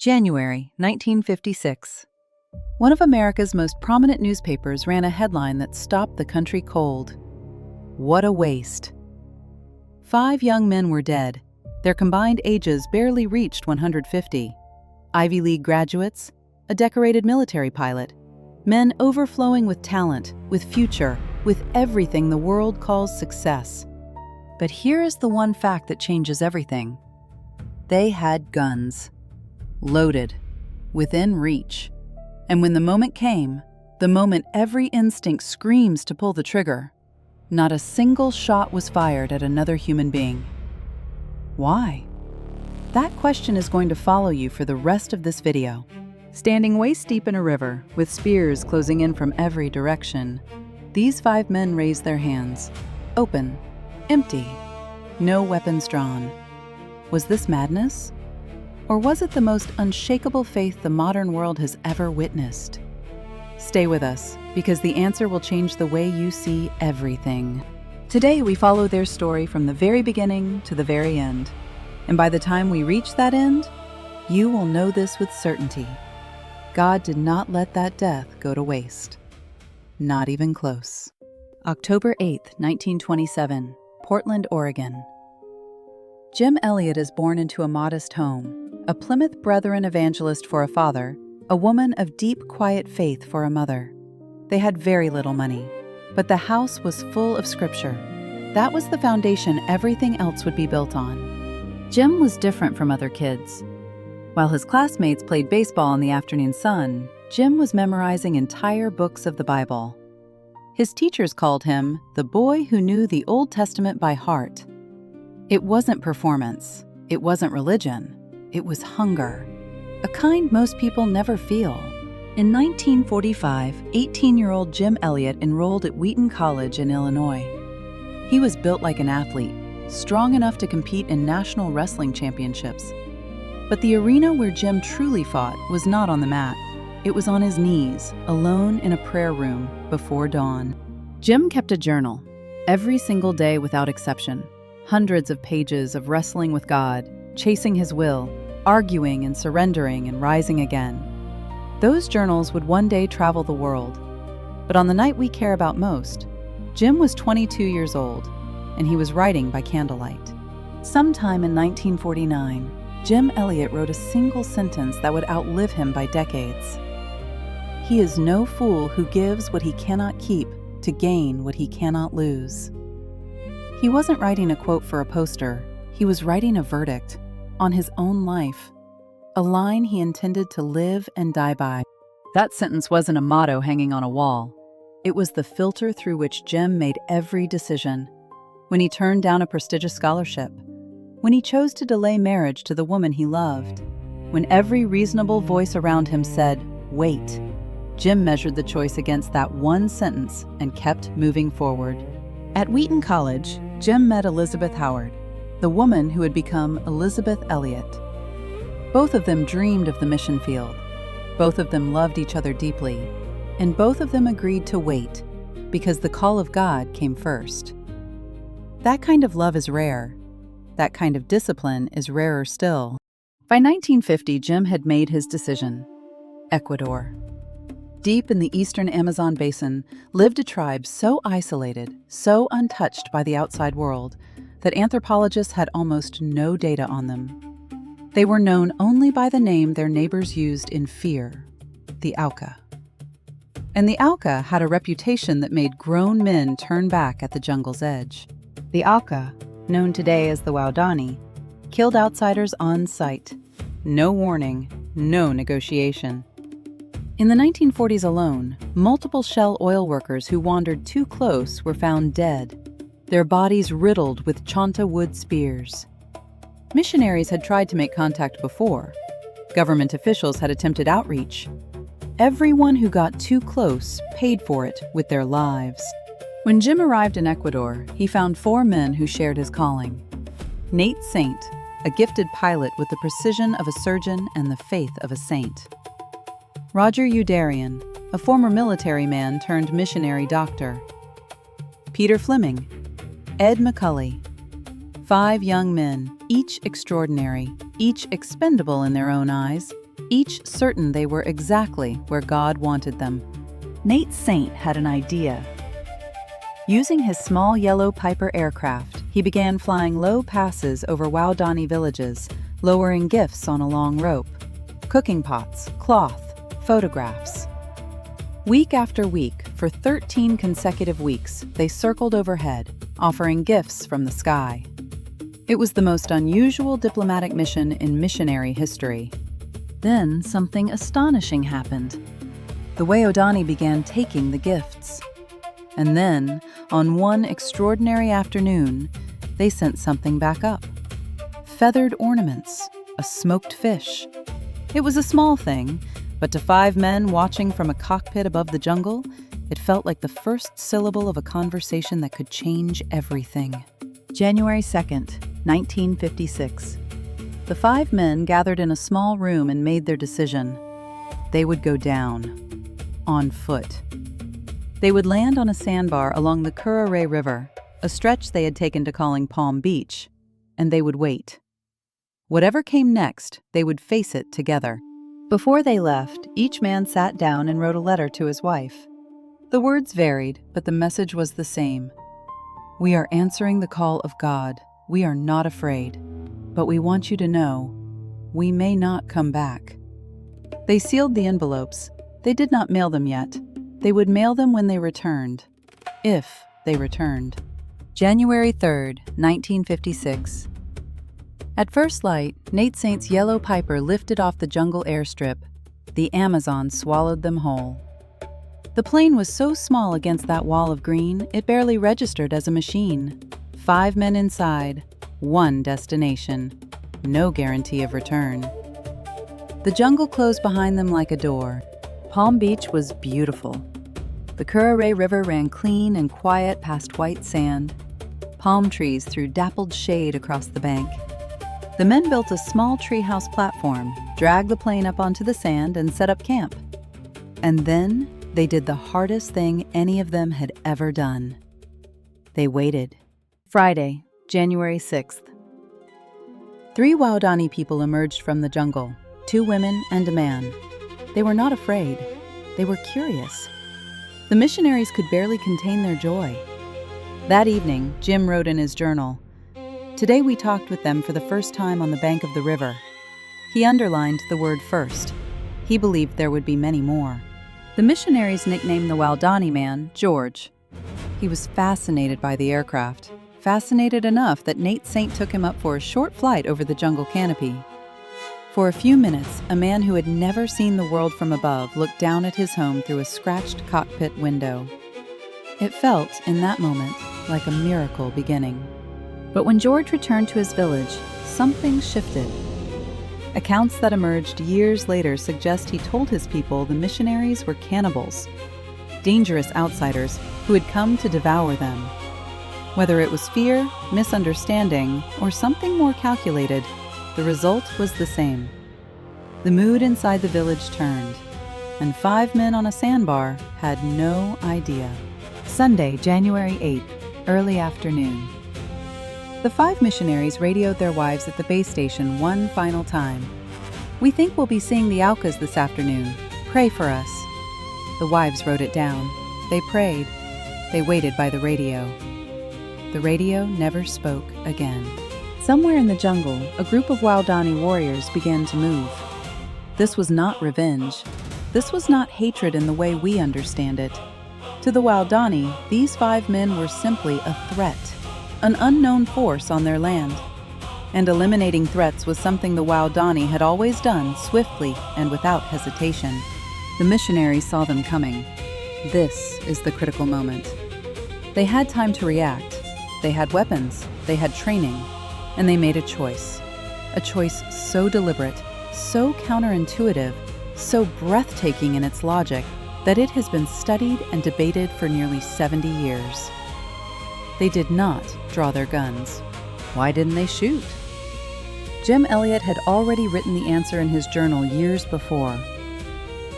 January 1956. One of America's most prominent newspapers ran a headline that stopped the country cold. What a waste. 5 young men were dead. Their combined ages barely reached 150. Ivy League graduates, a decorated military pilot, men overflowing with talent, with future, with everything the world calls success. But here is the one fact that changes everything. They had guns. Loaded, within reach. And when the moment came, the moment every instinct screams to pull the trigger, not a single shot was fired at another human being. Why? That question is going to follow you for the rest of this video. Standing waist-deep in a river, with spears closing in from every direction, these 5 men raised their hands, open, empty, no weapons drawn. Was this madness? Or was it the most unshakable faith the modern world has ever witnessed? Stay with us, because the answer will change the way you see everything. Today we follow their story from the very beginning to the very end. And by the time we reach that end, you will know this with certainty. God did not let that death go to waste. Not even close. October 8th, 1927, Portland, Oregon. Jim Elliot is born into a modest home. A Plymouth Brethren evangelist for a father, a woman of deep, quiet faith for a mother. They had very little money, but the house was full of scripture. That was the foundation everything else would be built on. Jim was different from other kids. While his classmates played baseball in the afternoon sun, Jim was memorizing entire books of the Bible. His teachers called him the boy who knew the Old Testament by heart. It wasn't performance. It wasn't religion. It was hunger, a kind most people never feel. In 1945, 18-year-old Jim Elliot enrolled at Wheaton College in Illinois. He was built like an athlete, strong enough to compete in national wrestling championships. But the arena where Jim truly fought was not on the mat. It was on his knees, alone in a prayer room before dawn. Jim kept a journal, every single day without exception. Hundreds of pages of wrestling with God, chasing his will, arguing and surrendering and rising again. Those journals would one day travel the world. But on the night we care about most, Jim was 22 years old, and he was writing by candlelight. Sometime in 1949, Jim Elliot wrote a single sentence that would outlive him by decades. He is no fool who gives what he cannot keep to gain what he cannot lose. He wasn't writing a quote for a poster. He was writing a verdict on his own life, a line he intended to live and die by. That sentence wasn't a motto hanging on a wall. It was the filter through which Jim made every decision. When he turned down a prestigious scholarship, when he chose to delay marriage to the woman he loved, when every reasonable voice around him said, "Wait," Jim measured the choice against that one sentence and kept moving forward. At Wheaton College, Jim met Elisabeth Howard, the woman who had become Elisabeth Elliot. Both of them dreamed of the mission field. Both of them loved each other deeply. And both of them agreed to wait, because the call of God came first. That kind of love is rare. That kind of discipline is rarer still. By 1950, Jim had made his decision. Ecuador. Deep in the eastern Amazon basin lived a tribe so isolated, so untouched by the outside world, that anthropologists had almost no data on them. They were known only by the name their neighbors used in fear, the Auca. And the Auca had a reputation that made grown men turn back at the jungle's edge. The Auca, known today as the Waodani, killed outsiders on sight. No warning, no negotiation. In the 1940s alone, multiple Shell oil workers who wandered too close were found dead, their bodies riddled with chonta wood spears. Missionaries had tried to make contact before. Government officials had attempted outreach. Everyone who got too close paid for it with their lives. When Jim arrived in Ecuador, he found 4 men who shared his calling. Nate Saint, a gifted pilot with the precision of a surgeon and the faith of a saint. Roger Udarian, a former military man turned missionary doctor. Peter Fleming, Ed McCulley. 5 young men, each extraordinary, each expendable in their own eyes, each certain they were exactly where God wanted them. Nate Saint had an idea. Using his small yellow Piper aircraft, he began flying low passes over Waodani villages, lowering gifts on a long rope. Cooking pots, cloth, photographs. Week after week, for 13 consecutive weeks, they circled overhead, offering gifts from the sky. It was the most unusual diplomatic mission in missionary history. Then something astonishing happened. The Waodani began taking the gifts. And then, on one extraordinary afternoon, they sent something back up. Feathered ornaments, a smoked fish. It was a small thing, but to 5 men watching from a cockpit above the jungle, it felt like the first syllable of a conversation that could change everything. January 2nd, 1956. The 5 men gathered in a small room and made their decision. They would go down. On foot. They would land on a sandbar along the Curaray River, a stretch they had taken to calling Palm Beach, and they would wait. Whatever came next, they would face it together. Before they left, each man sat down and wrote a letter to his wife. The words varied, but the message was the same. We are answering the call of God. We are not afraid. But we want you to know, we may not come back. They sealed the envelopes. They did not mail them yet. They would mail them when they returned. If they returned. January 3rd, 1956. At first light, Nate Saint's yellow Piper lifted off the jungle airstrip. The Amazon swallowed them whole. The plane was so small against that wall of green, it barely registered as a machine. 5 men inside, 1 destination, no guarantee of return. The jungle closed behind them like a door. Palm Beach was beautiful. The Curaray River ran clean and quiet past white sand. Palm trees threw dappled shade across the bank. The men built a small treehouse platform, dragged the plane up onto the sand, and set up camp. And then they did the hardest thing any of them had ever done. They waited. Friday, January 6th. 3 Waodani people emerged from the jungle, 2 women and a man. They were not afraid. They were curious. The missionaries could barely contain their joy. That evening, Jim wrote in his journal, "Today we talked with them for the first time on the bank of the river." He underlined the word first. He believed there would be many more. The missionaries nicknamed the Waodani man George. He was fascinated by the aircraft, fascinated enough that Nate Saint took him up for a short flight over the jungle canopy. For a few minutes, a man who had never seen the world from above looked down at his home through a scratched cockpit window. It felt, in that moment, like a miracle beginning. But when George returned to his village, something shifted. Accounts that emerged years later suggest he told his people the missionaries were cannibals, dangerous outsiders who had come to devour them. Whether it was fear, misunderstanding, or something more calculated, the result was the same. The mood inside the village turned, and 5 men on a sandbar had no idea. Sunday, January 8th, early afternoon. The 5 missionaries radioed their wives at the base station one final time. "We think we'll be seeing the Aucas this afternoon. Pray for us." The wives wrote it down. They prayed. They waited by the radio. The radio never spoke again. Somewhere in the jungle, a group of Waodani warriors began to move. This was not revenge. This was not hatred in the way we understand it. To the Waodani, these 5 men were simply a threat, an unknown force on their land. And eliminating threats was something the Waodani had always done swiftly and without hesitation. The missionaries saw them coming. This is the critical moment. They had time to react. They had weapons. They had training. And they made a choice so deliberate, so counterintuitive, so breathtaking in its logic that it has been studied and debated for nearly 70 years. They did not draw their guns. Why didn't they shoot? Jim Elliot had already written the answer in his journal years before.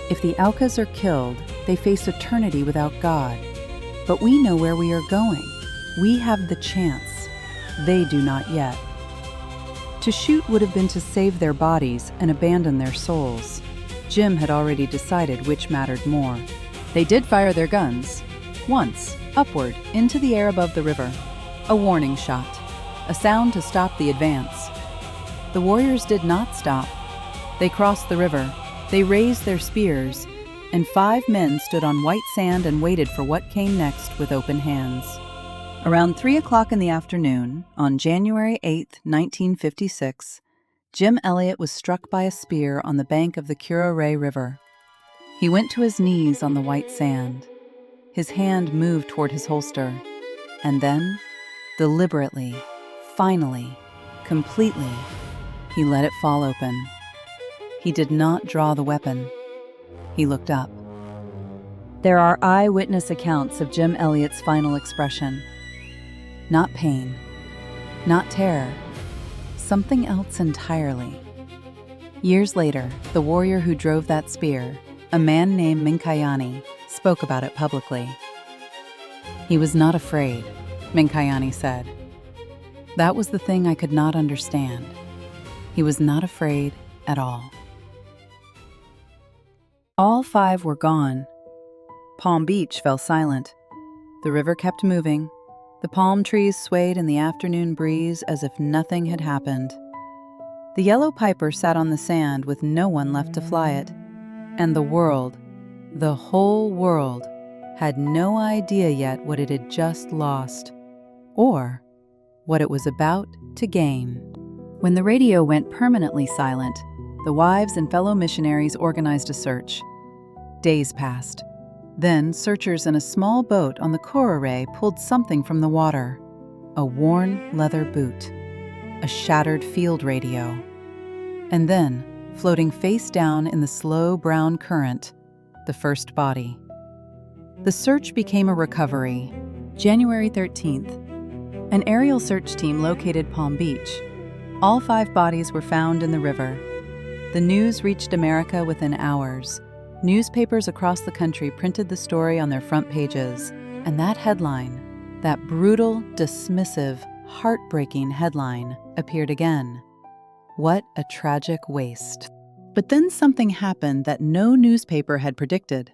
If the Aucas are killed, they face eternity without God. But we know where we are going. We have the chance. They do not yet. To shoot would have been to save their bodies and abandon their souls. Jim had already decided which mattered more. They did fire their guns. Once, upward, into the air above the river. A warning shot. A sound to stop the advance. The warriors did not stop. They crossed the river. They raised their spears, and 5 men stood on white sand and waited for what came next with open hands. Around 3 o'clock in the afternoon, on January 8, 1956, Jim Elliot was struck by a spear on the bank of the Curaray River. He went to his knees on the white sand. His hand moved toward his holster, and then, deliberately, finally, completely, he let it fall open. He did not draw the weapon. He looked up. There are eyewitness accounts of Jim Elliot's final expression. Not pain, not terror, something else entirely. Years later, the warrior who drove that spear, a man named Mincayani, spoke about it publicly. He was not afraid, Mincayani said. That was the thing I could not understand. He was not afraid at all. All 5 were gone. Palm Beach fell silent. The river kept moving. The palm trees swayed in the afternoon breeze as if nothing had happened. The yellow piper sat on the sand with no one left to fly it. And the world, the whole world, had no idea yet what it had just lost, or what it was about to gain. When the radio went permanently silent, the wives and fellow missionaries organized a search. Days passed. Then searchers in a small boat on the Curaray pulled something from the water. A worn leather boot. A shattered field radio. And then, floating face down in the slow brown current, the first body. The search became a recovery. January 13th. An aerial search team located Palm Beach. All 5 bodies were found in the river. The news reached America within hours. Newspapers across the country printed the story on their front pages, and that headline, that brutal, dismissive, heartbreaking headline, appeared again. What a tragic waste. But then something happened that no newspaper had predicted.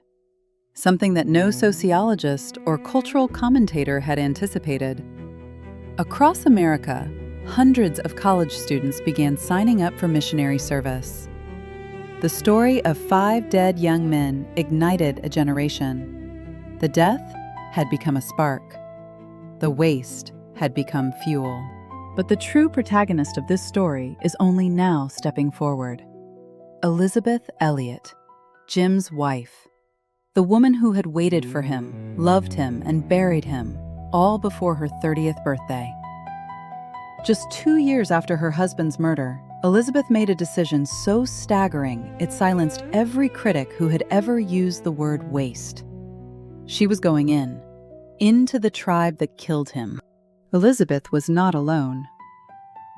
Something that no sociologist or cultural commentator had anticipated. Across America, hundreds of college students began signing up for missionary service. The story of 5 dead young men ignited a generation. The death had become a spark. The waste had become fuel. But the true protagonist of this story is only now stepping forward. Elisabeth Elliot, Jim's wife. The woman who had waited for him, loved him, and buried him, all before her 30th birthday. Just 2 years after her husband's murder, Elisabeth made a decision so staggering it silenced every critic who had ever used the word waste. She was going into the tribe that killed him. Elisabeth was not alone.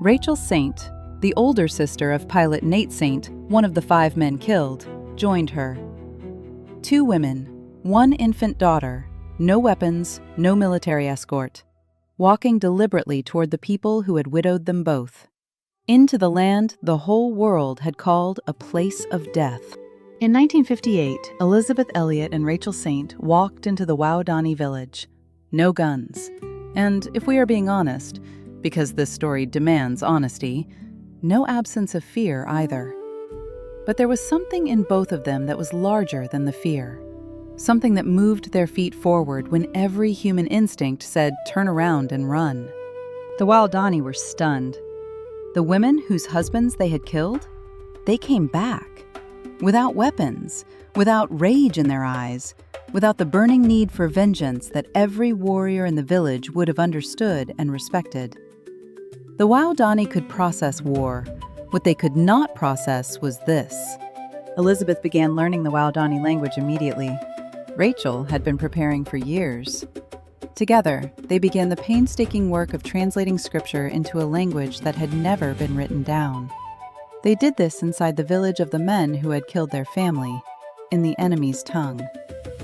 Rachel Saint, the older sister of pilot Nate Saint, one of the 5 men killed, joined her. 2 women, 1 infant daughter, no weapons, no military escort, walking deliberately toward the people who had widowed them both. Into the land the whole world had called a place of death. In 1958, Elisabeth Elliot and Rachel Saint walked into the Waodani village. No guns. And if we are being honest, because this story demands honesty, no absence of fear either. But there was something in both of them that was larger than the fear. Something that moved their feet forward when every human instinct said, turn around and run. The Waodani were stunned. The women whose husbands they had killed, they came back. Without weapons, without rage in their eyes, without the burning need for vengeance that every warrior in the village would have understood and respected. The Waodani could process war. What they could not process was this. Elisabeth began learning the Waodani language immediately. Rachel had been preparing for years. Together, they began the painstaking work of translating scripture into a language that had never been written down. They did this inside the village of the men who had killed their family, in the enemy's tongue,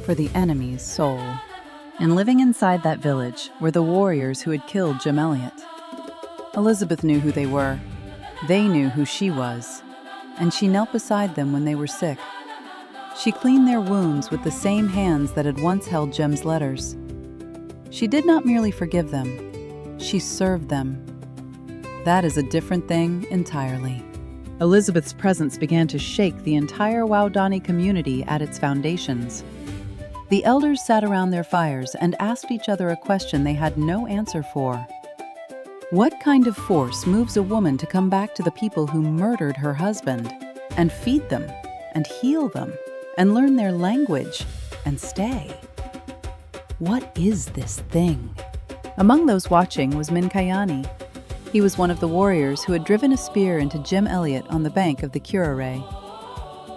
for the enemy's soul. And living inside that village were the warriors who had killed Jim Elliot. Elisabeth knew who they were. They knew who she was, and she knelt beside them when they were sick. She cleaned their wounds with the same hands that had once held Jim's letters. She did not merely forgive them, she served them. That is a different thing entirely. Elisabeth's presence began to shake the entire Waodani community at its foundations. The elders sat around their fires and asked each other a question they had no answer for. What kind of force moves a woman to come back to the people who murdered her husband and feed them and heal them and learn their language and stay? What is this thing? Among those watching was Mincayani. He was one of the warriors who had driven a spear into Jim Elliot on the bank of the Curaray.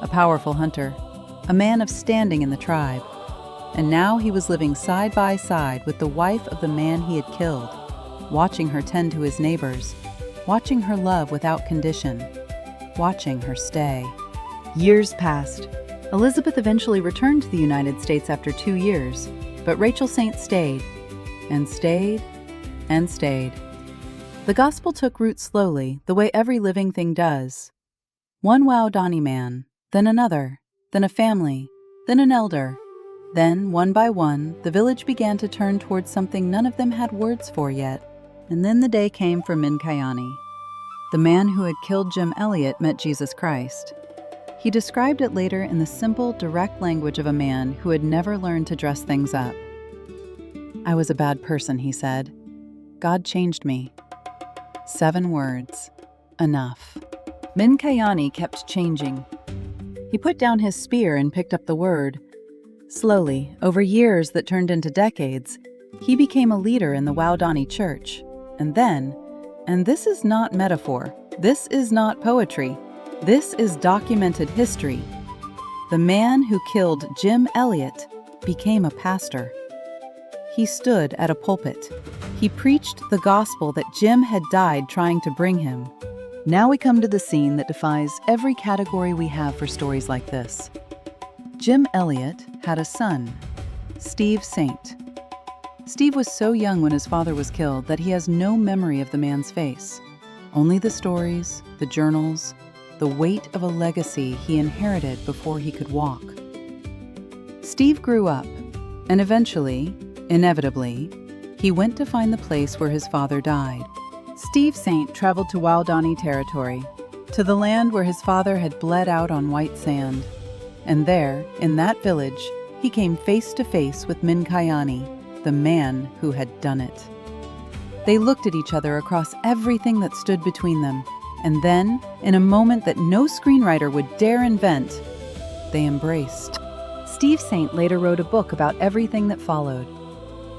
A powerful hunter, a man of standing in the tribe. And now he was living side by side with the wife of the man he had killed, watching her tend to his neighbors, watching her love without condition, watching her stay. Years passed. Elisabeth eventually returned to the United States after 2 years, but Rachel Saint stayed, and stayed, and stayed. The gospel took root slowly, the way every living thing does. One Waodani man, then another, then a family, then an elder. Then, one by one, the village began to turn towards something none of them had words for yet. And then the day came for Mincayani. The man who had killed Jim Elliot met Jesus Christ. He described it later in the simple, direct language of a man who had never learned to dress things up. I was a bad person, he said. God changed me. 7 words. Enough. Mincayani kept changing. He put down his spear and picked up the word. Slowly, over years that turned into decades, he became a leader in the Waodani church. And then, and this is not metaphor, this is not poetry, this is documented history, the man who killed Jim Elliot became a pastor. He stood at a pulpit. He preached the gospel that Jim had died trying to bring him. Now we come to the scene that defies every category we have for stories like this. Jim Elliot had a son, Steve Saint. Steve was so young when his father was killed that he has no memory of the man's face. Only the stories, the journals, the weight of a legacy he inherited before he could walk. Steve grew up, and eventually, inevitably, he went to find the place where his father died. Steve Saint traveled to Waodani territory, to the land where his father had bled out on white sand. And there, in that village, he came face to face with Mincayani, the man who had done it. They looked at each other across everything that stood between them, and then, in a moment that no screenwriter would dare invent, they embraced. Steve Saint later wrote a book about everything that followed.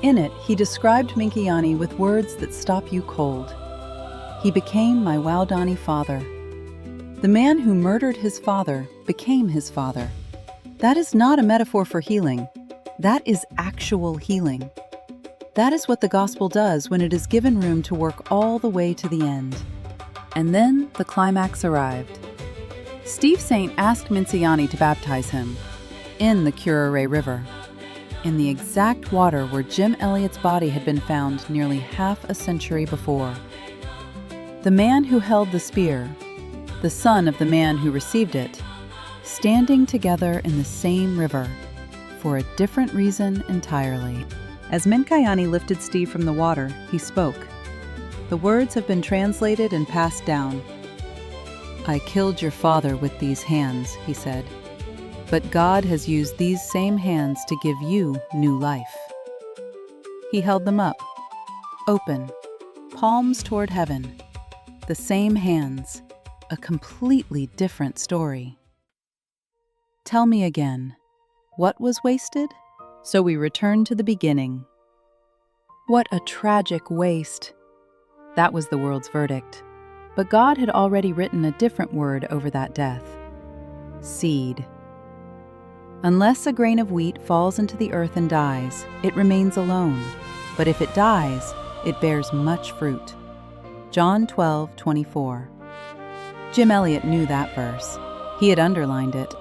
In it, he described Mincayani with words that stop you cold. He became my Waodani father. The man who murdered his father became his father. That is not a metaphor for healing. That is actual healing. That is what the gospel does when it is given room to work all the way to the end. And then the climax arrived. Steve Saint asked Mincayani to baptize him in the Curaray River, in the exact water where Jim Elliot's body had been found nearly half a century before. The man who held the spear, the son of the man who received it, standing together in the same river, for a different reason entirely. As Mincayani lifted Steve from the water, he spoke. The words have been translated and passed down. I killed your father with these hands, he said, but God has used these same hands to give you new life. He held them up, open, palms toward heaven. The same hands, a completely different story. Tell me again, what was wasted? So we return to the beginning. What a tragic waste. That was the world's verdict. But God had already written a different word over that death. Seed. Unless a grain of wheat falls into the earth and dies, it remains alone. But if it dies, it bears much fruit. John 12:24. Jim Elliot knew that verse. He had underlined it.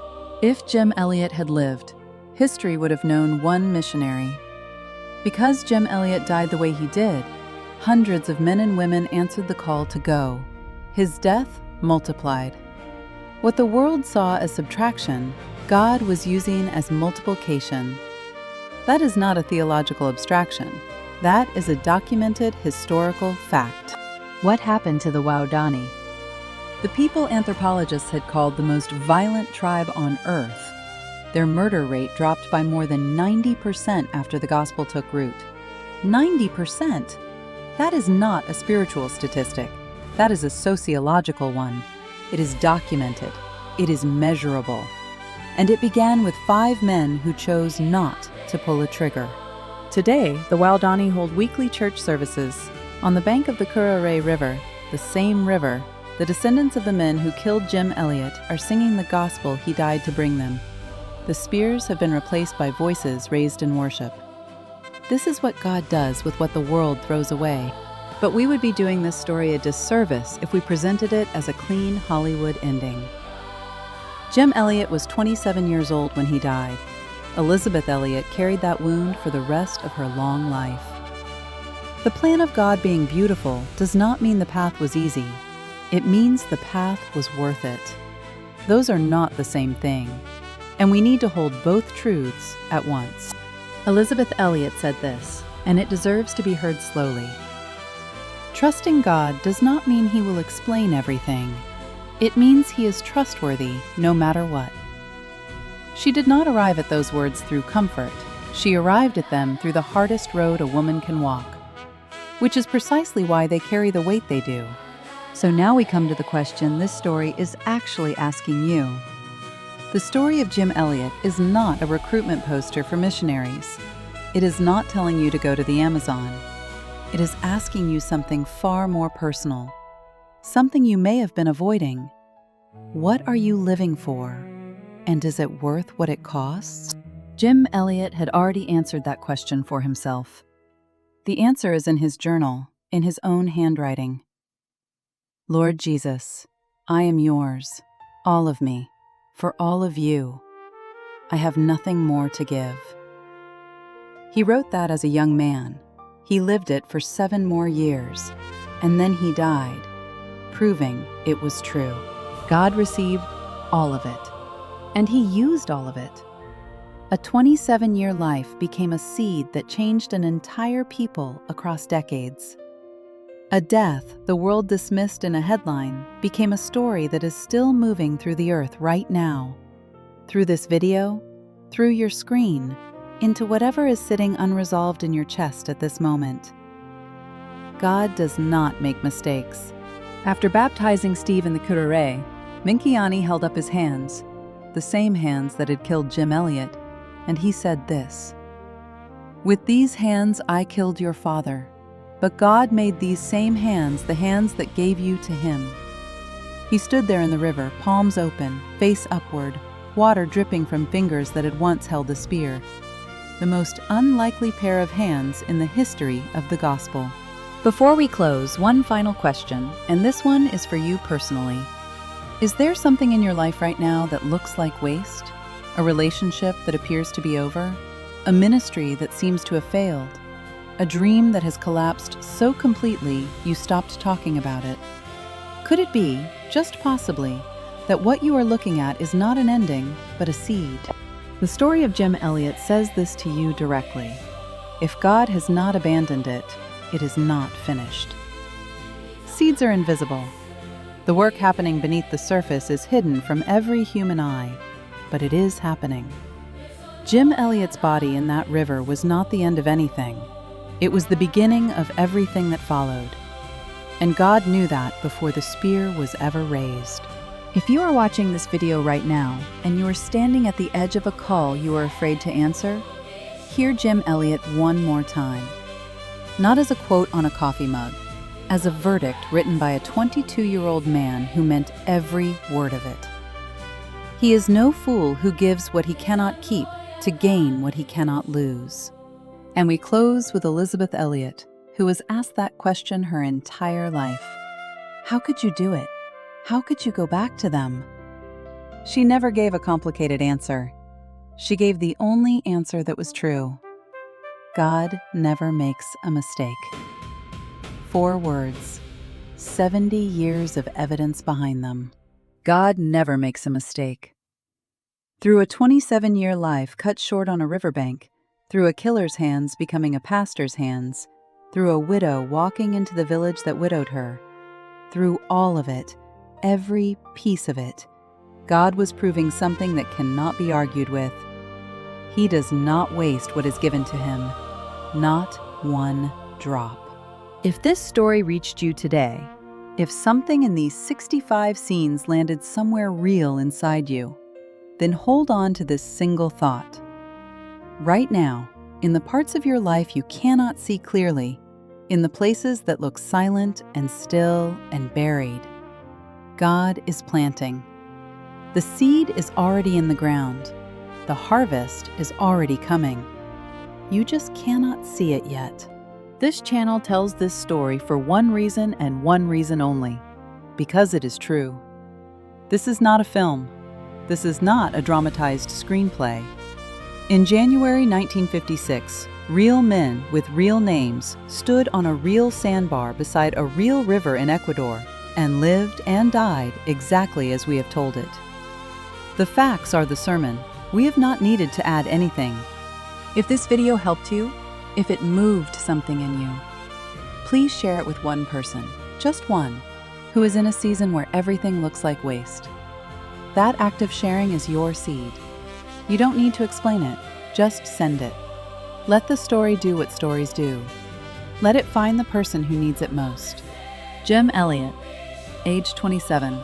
If Jim Elliot had lived, history would have known one missionary. Because Jim Elliot died the way he did, hundreds of men and women answered the call to go. His death multiplied. What the world saw as subtraction, God was using as multiplication. That is not a theological abstraction. That is a documented historical fact. What happened to the Waodani? The people anthropologists had called the most violent tribe on earth. Their murder rate dropped by more than 90% after the gospel took root. 90%! That is not a spiritual statistic. That is a sociological one. It is documented. It is measurable. And it began with 5 men who chose not to pull a trigger. Today, the Waodani hold weekly church services. On the bank of the Curaray River, the same river, the descendants of the men who killed Jim Elliot are singing the gospel he died to bring them. The spears have been replaced by voices raised in worship. This is what God does with what the world throws away. But we would be doing this story a disservice if we presented it as a clean Hollywood ending. Jim Elliot was 27 years old when he died. Elisabeth Elliot carried that wound for the rest of her long life. The plan of God being beautiful does not mean the path was easy. It means the path was worth it. Those are not the same thing, and we need to hold both truths at once. Elisabeth Elliot said this, and it deserves to be heard slowly. Trusting God does not mean He will explain everything. It means He is trustworthy no matter what. She did not arrive at those words through comfort. She arrived at them through the hardest road a woman can walk, which is precisely why they carry the weight they do. So now we come to the question this story is actually asking you. The story of Jim Elliot is not a recruitment poster for missionaries. It is not telling you to go to the Amazon. It is asking you something far more personal, something you may have been avoiding. What are you living for? And is it worth what it costs? Jim Elliot had already answered that question for himself. The answer is in his journal, in his own handwriting. Lord Jesus, I am yours, all of me, for all of you. I have nothing more to give. He wrote that as a young man. He lived it for 7 more years, and then he died, proving it was true. God received all of it, and He used all of it. A 27-year life became a seed that changed an entire people across decades. A death the world dismissed in a headline became a story that is still moving through the earth right now. Through this video, through your screen, into whatever is sitting unresolved in your chest at this moment. God does not make mistakes. After baptizing Steve in the Curaray, Mincayani held up his hands, the same hands that had killed Jim Elliot, and he said this, "With these hands I killed your father, but God made these same hands the hands that gave you to him." He stood there in the river, palms open, face upward, water dripping from fingers that had once held a spear. The most unlikely pair of hands in the history of the gospel. Before we close, one final question, and this one is for you personally. Is there something in your life right now that looks like waste? A relationship that appears to be over? A ministry that seems to have failed? A dream that has collapsed so completely you stopped talking about it? Could it be, just possibly, that what you are looking at is not an ending, but a seed? The story of Jim Elliot says this to you directly. If God has not abandoned it, it is not finished. Seeds are invisible. The work happening beneath the surface is hidden from every human eye, but it is happening. Jim Elliot's body in that river was not the end of anything. It was the beginning of everything that followed. And God knew that before the spear was ever raised. If you are watching this video right now, and you are standing at the edge of a call you are afraid to answer, hear Jim Elliot one more time. Not as a quote on a coffee mug, as a verdict written by a 22-year-old man who meant every word of it. He is no fool who gives what he cannot keep to gain what he cannot lose. And we close with Elisabeth Elliot, who was asked that question her entire life. How could you do it? How could you go back to them? She never gave a complicated answer. She gave the only answer that was true. God never makes a mistake. 4 words, 70 years of evidence behind them. God never makes a mistake. Through a 27-year life cut short on a riverbank, through a killer's hands becoming a pastor's hands, through a widow walking into the village that widowed her, through all of it, every piece of it, God was proving something that cannot be argued with. He does not waste what is given to him, not one drop. If this story reached you today, if something in these 65 scenes landed somewhere real inside you, then hold on to this single thought. Right now, in the parts of your life you cannot see clearly, in the places that look silent and still and buried, God is planting. The seed is already in the ground. The harvest is already coming. You just cannot see it yet. This channel tells this story for one reason and one reason only, because it is true. This is not a film. This is not a dramatized screenplay. In January 1956, real men with real names stood on a real sandbar beside a real river in Ecuador and lived and died exactly as we have told it. The facts are the sermon. We have not needed to add anything. If this video helped you, if it moved something in you, please share it with one person, just one, who is in a season where everything looks like waste. That act of sharing is your seed. You don't need to explain it, just send it. Let the story do what stories do. Let it find the person who needs it most. Jim Elliot, age 27,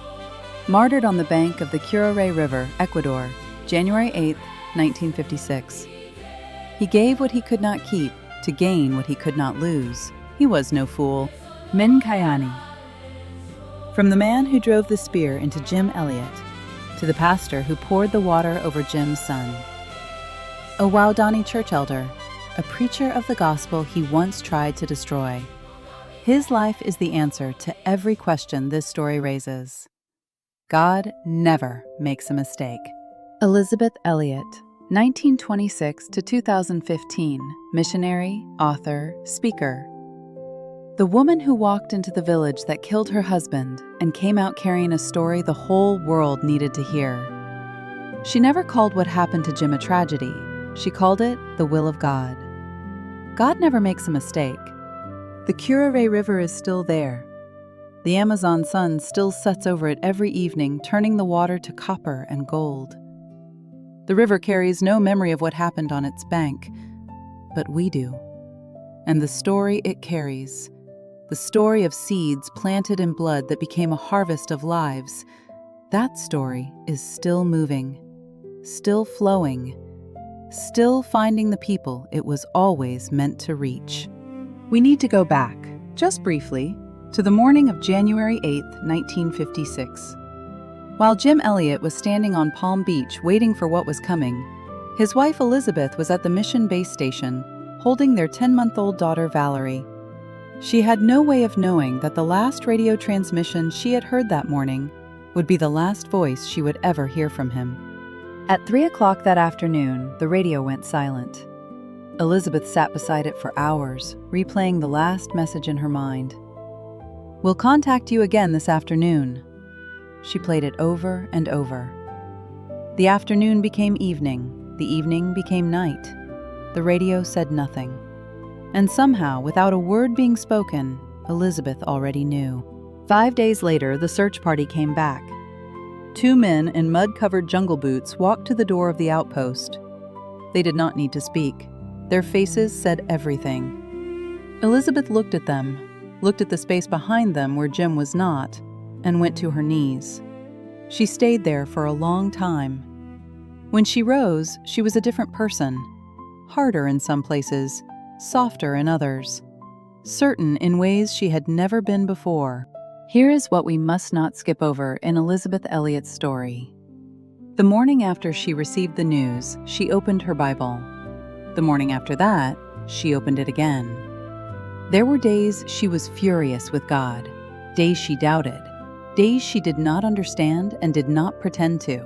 martyred on the bank of the Curaray River, Ecuador, January 8, 1956. He gave what he could not keep to gain what he could not lose. He was no fool. Mincayani. From the man who drove the spear into Jim Elliot, to the pastor who poured the water over Jim's son. A Waodani church elder, a preacher of the gospel he once tried to destroy. His life is the answer to every question this story raises. God never makes a mistake. Elisabeth Elliot, 1926 to 2015, missionary, author, speaker. The woman who walked into the village that killed her husband and came out carrying a story the whole world needed to hear. She never called what happened to Jim a tragedy. She called it the will of God. God never makes a mistake. The Curaray River is still there. The Amazon sun still sets over it every evening, turning the water to copper and gold. The river carries no memory of what happened on its bank, but we do. And the story it carries, the story of seeds planted in blood that became a harvest of lives, that story is still moving, still flowing, still finding the people it was always meant to reach. We need to go back, just briefly, to the morning of January 8, 1956. While Jim Elliot was standing on Palm Beach waiting for what was coming, his wife Elisabeth was at the mission base station, holding their 10-month-old daughter Valerie. She had no way of knowing that the last radio transmission she had heard that morning would be the last voice she would ever hear from him. At 3 o'clock that afternoon, the radio went silent. Elisabeth sat beside it for hours, replaying the last message in her mind. "We'll contact you again this afternoon." She played it over and over. The afternoon became evening. The evening became night. The radio said nothing. And somehow, without a word being spoken, Elisabeth already knew. 5 days later, the search party came back. 2 men in mud-covered jungle boots walked to the door of the outpost. They did not need to speak. Their faces said everything. Elisabeth looked at them, looked at the space behind them where Jim was not, and went to her knees. She stayed there for a long time. When she rose, she was a different person, harder in some places, softer in others, certain in ways she had never been before. Here is what we must not skip over in Elisabeth Elliot's story. The morning after she received the news, she opened her Bible. The morning after that, she opened it again. There were days she was furious with God, days she doubted, days she did not understand and did not pretend to.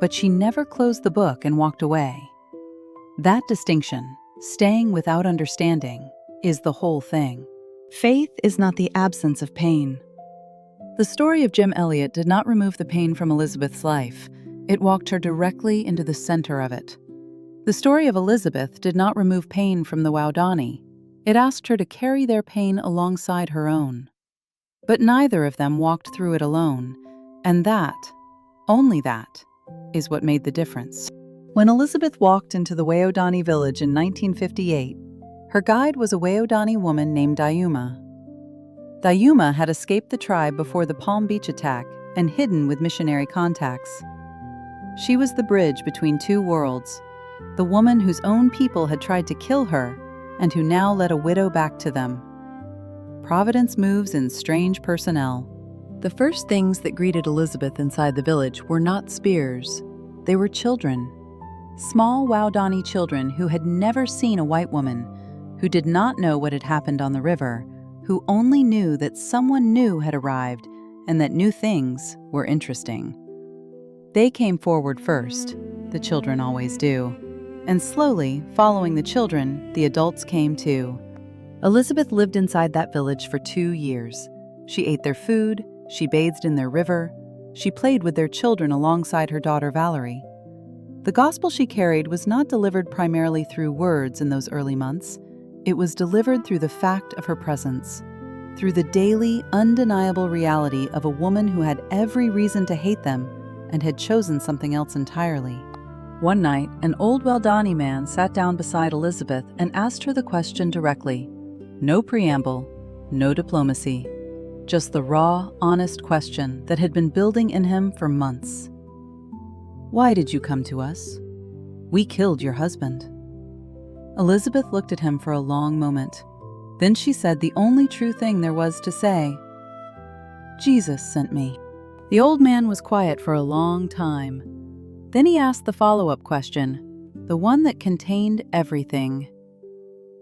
But she never closed the book and walked away. That distinction, staying without understanding, is the whole thing. Faith is not the absence of pain. The story of Jim Elliot did not remove the pain from Elisabeth's life. It walked her directly into the center of it. The story of Elisabeth did not remove pain from the Waodani. It asked her to carry their pain alongside her own. But neither of them walked through it alone, and that, only that, is what made the difference. When Elisabeth walked into the Waodani village in 1958, her guide was a Waodani woman named Dayuma. Dayuma had escaped the tribe before the Palm Beach attack and hidden with missionary contacts. She was the bridge between two worlds, the woman whose own people had tried to kill her and who now led a widow back to them. Providence moves in strange personnel. The first things that greeted Elisabeth inside the village were not spears. They were children. Small Waodani children who had never seen a white woman, who did not know what had happened on the river, who only knew that someone new had arrived and that new things were interesting. They came forward first, the children always do, and slowly, following the children, the adults came too. Elisabeth lived inside that village for 2 years. She ate their food, she bathed in their river, she played with their children alongside her daughter Valerie. The gospel she carried was not delivered primarily through words in those early months. It was delivered through the fact of her presence, through the daily, undeniable reality of a woman who had every reason to hate them and had chosen something else entirely. One night, an old Waodani man sat down beside Elisabeth and asked her the question directly. No preamble, no diplomacy, just the raw, honest question that had been building in him for months. Why did you come to us? We killed your husband. Elisabeth looked at him for a long moment. Then she said the only true thing there was to say. Jesus sent me. The old man was quiet for a long time. Then he asked the follow-up question, the one that contained everything.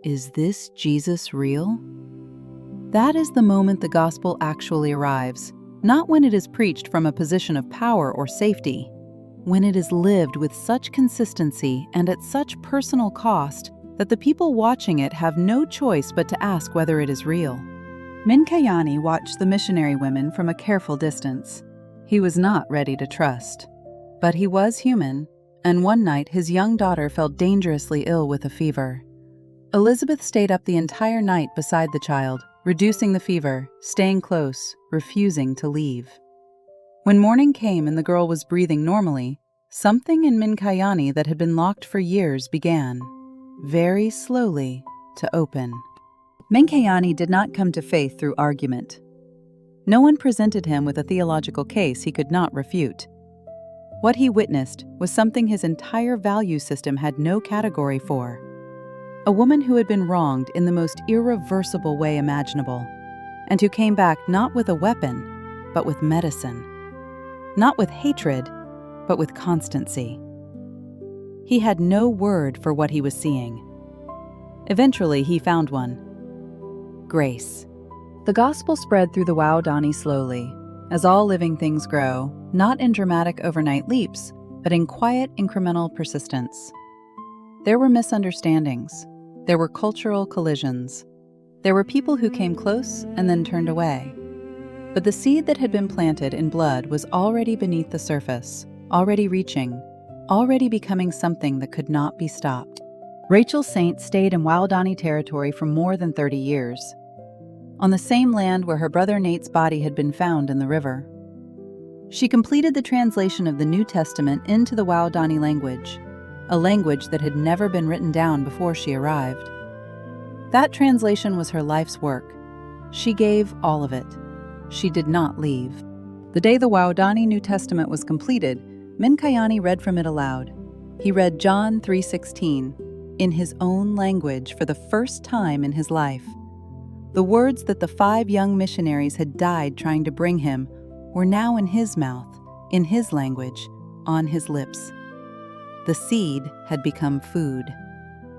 Is this Jesus real? That is the moment the gospel actually arrives, not when it is preached from a position of power or safety, when it is lived with such consistency and at such personal cost that the people watching it have no choice but to ask whether it is real. Mincayani watched the missionary women from a careful distance. He was not ready to trust. But he was human, and one night his young daughter fell dangerously ill with a fever. Elisabeth stayed up the entire night beside the child, reducing the fever, staying close, refusing to leave. When morning came and the girl was breathing normally, something in Mincayani that had been locked for years began, very slowly, to open. Mincayani did not come to faith through argument. No one presented him with a theological case he could not refute. What he witnessed was something his entire value system had no category for. A woman who had been wronged in the most irreversible way imaginable, and who came back not with a weapon, but with medicine. Not with hatred, but with constancy. He had no word for what he was seeing. Eventually, he found one. Grace. The gospel spread through the Waodani slowly, as all living things grow, not in dramatic overnight leaps, but in quiet incremental persistence. There were misunderstandings. There were cultural collisions. There were people who came close and then turned away. But the seed that had been planted in blood was already beneath the surface, already reaching, already becoming something that could not be stopped. Rachel Saint stayed in Waodani territory for more than 30 years, on the same land where her brother Nate's body had been found in the river. She completed the translation of the New Testament into the Waodani language, a language that had never been written down before she arrived. That translation was her life's work. She gave all of it. She did not leave. The day the Waodani New Testament was completed, Mincayani read from it aloud. He read John 3:16 in his own language for the first time in his life. The words that the 5 young missionaries had died trying to bring him were now in his mouth, in his language, on his lips. The seed had become food,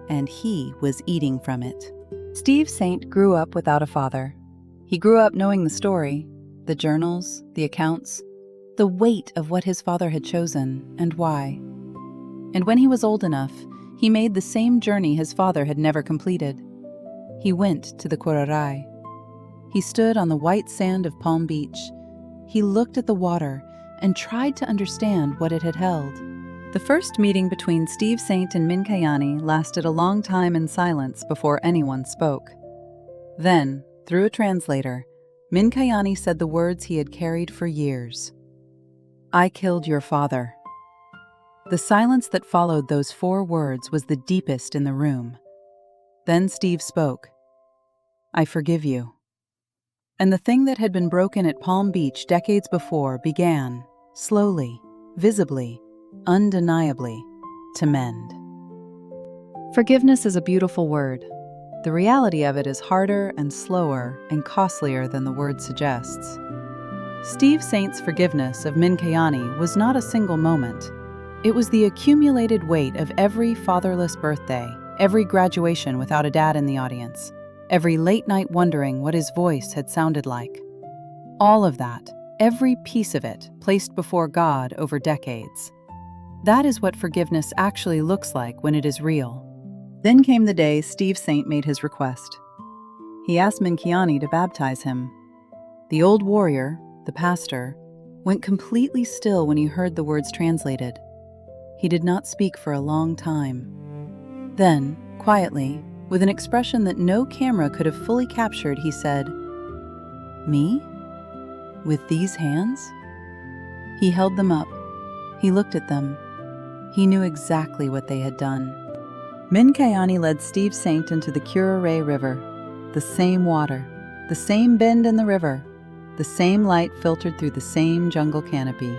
and he was eating from it. Steve Saint grew up without a father. He grew up knowing the story, the journals, the accounts, the weight of what his father had chosen and why. And when he was old enough, he made the same journey his father had never completed. He went to the Curaray. He stood on the white sand of Palm Beach. He looked at the water and tried to understand what it had held. The first meeting between Steve Saint and Mincayani lasted a long time in silence before anyone spoke. Then, through a translator, Mincayani said the words he had carried for years. "I killed your father." The silence that followed those 4 words was the deepest in the room. Then Steve spoke. "I forgive you." And the thing that had been broken at Palm Beach decades before began, slowly, visibly, undeniably, to mend. Forgiveness is a beautiful word. The reality of it is harder and slower and costlier than the word suggests. Steve Saint's forgiveness of Mincayani was not a single moment. It was the accumulated weight of every fatherless birthday, every graduation without a dad in the audience, every late night wondering what his voice had sounded like. All of that, every piece of it, placed before God over decades. That is what forgiveness actually looks like when it is real. Then came the day Steve Saint made his request. He asked Mincayani to baptize him. The old warrior, the pastor, went completely still when he heard the words translated. He did not speak for a long time. Then, quietly, with an expression that no camera could have fully captured, he said, "Me? With these hands?" He held them up. He looked at them. He knew exactly what they had done. Mincayani led Steve Saint into the Curaray River. The same water, the same bend in the river, the same light filtered through the same jungle canopy.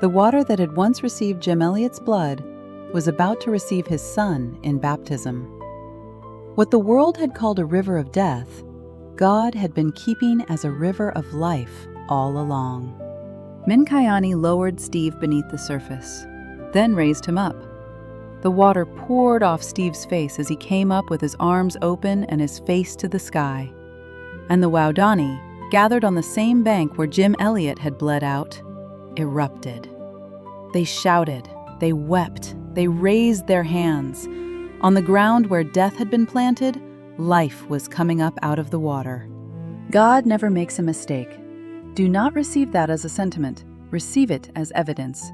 The water that had once received Jim Elliot's blood was about to receive his son in baptism. What the world had called a river of death, God had been keeping as a river of life all along. Mincayani lowered Steve beneath the surface, then raised him up. The water poured off Steve's face as he came up with his arms open and his face to the sky. And the Waodani, gathered on the same bank where Jim Elliot had bled out, erupted. They shouted, they wept, they raised their hands. On the ground where death had been planted, life was coming up out of the water. God never makes a mistake. Do not receive that as a sentiment. Receive it as evidence.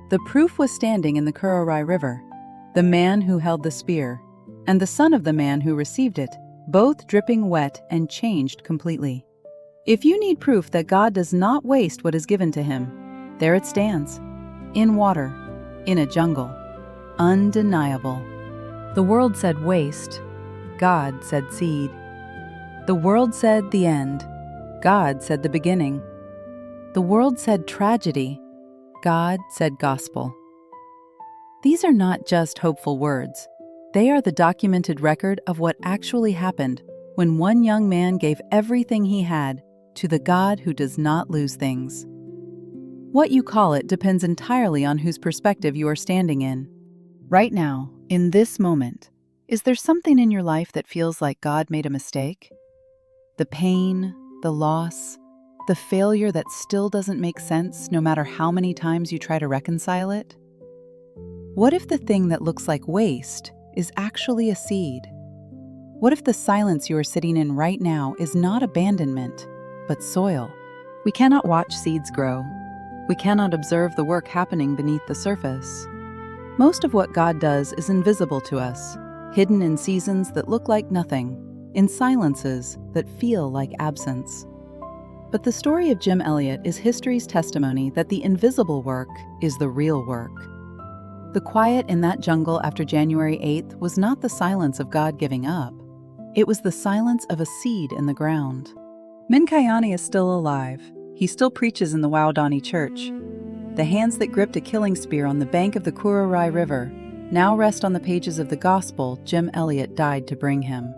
The proof was standing in the Curaray River, the man who held the spear, and the son of the man who received it, both dripping wet and changed completely. If you need proof that God does not waste what is given to him, there it stands, in water, in a jungle, undeniable. The world said waste, God said seed. The world said the end, God said the beginning. The world said tragedy, God said gospel. These are not just hopeful words. They are the documented record of what actually happened when one young man gave everything he had to the God who does not lose things. What you call it depends entirely on whose perspective you are standing in. Right now, in this moment, is there something in your life that feels like God made a mistake? The pain, the loss, the failure that still doesn't make sense no matter how many times you try to reconcile it? What if the thing that looks like waste is actually a seed? What if the silence you are sitting in right now is not abandonment, but soil? We cannot watch seeds grow. We cannot observe the work happening beneath the surface. Most of what God does is invisible to us, hidden in seasons that look like nothing, in silences that feel like absence. But the story of Jim Elliot is history's testimony that the invisible work is the real work. The quiet in that jungle after January 8th was not the silence of God giving up. It was the silence of a seed in the ground. Mincayani is still alive. He still preaches in the Waodani church. The hands that gripped a killing spear on the bank of the Curaray River now rest on the pages of the gospel Jim Elliot died to bring him.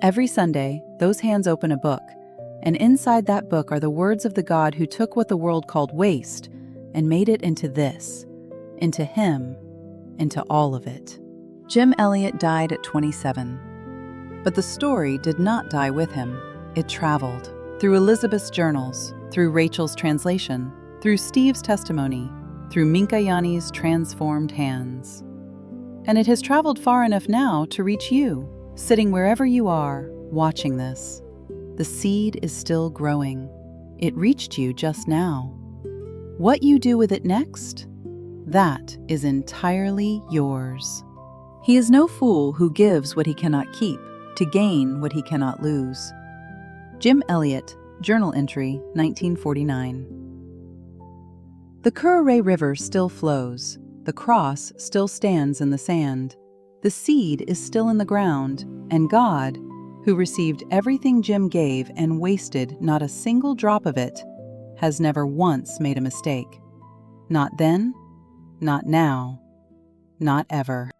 Every Sunday, those hands open a book, and inside that book are the words of the God who took what the world called waste and made it into this, into him, into all of it. Jim Elliot died at 27. But the story did not die with him. It traveled through Elisabeth's journals, through Rachel's translation, through Steve's testimony, through Mincayani's transformed hands. And it has traveled far enough now to reach you, sitting wherever you are, watching this. The seed is still growing. It reached you just now. What you do with it next? That is entirely yours. He is no fool who gives what he cannot keep to gain what he cannot lose. Jim Elliot, Journal Entry, 1949. The Curaray River still flows. The cross still stands in the sand. The seed is still in the ground, and God, who received everything Jim gave and wasted not a single drop of it, has never once made a mistake. Not then, not now, not ever.